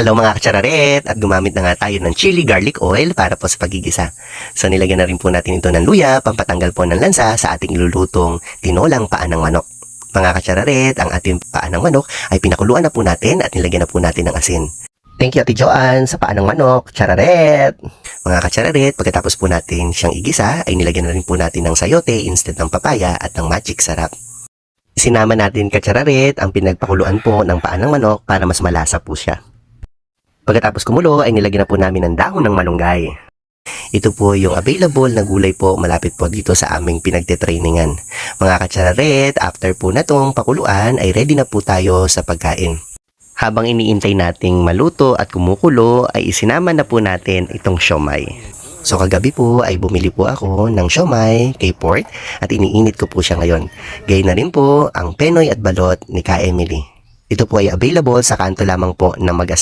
Hello mga katsararet, at gumamit na nga tayo ng chili garlic oil para po sa pagigisa. So nilagyan na rin po natin ito ng luya, pampatanggal po ng lansa sa ating ilulutong tinolang paa ng manok. Mga katsararet, ang ating paa ng manok ay pinakuluan na po natin at nilagyan na po natin ng asin. Thank you Ate Joanne sa paa ng manok, tsararet! Mga katsararet, pagkatapos po natin siyang igisa ay nilagyan na rin po natin ng sayote instead ng papaya at ng magic sarap. Sinama natin katsararet ang pinagpakuluan po ng paa ng manok para mas malasa po siya. Pagkatapos kumulo ay nilagyan na po namin ng dahon ng malunggay. Ito po yung available na gulay po malapit po dito sa aming pinagte-trainingan. Mga katsararet, after po na tong pakuluan ay ready na po tayo sa pagkain. Habang iniintay nating maluto at kumukulo ay isinama na po natin itong siomay. So kagabi po ay bumili po ako ng siomay kay Port at iniinit ko po siya ngayon. Gayun na rin po ang penoy at balot ni Ka Emily. Ito po ay available sa kanto lamang po ng mag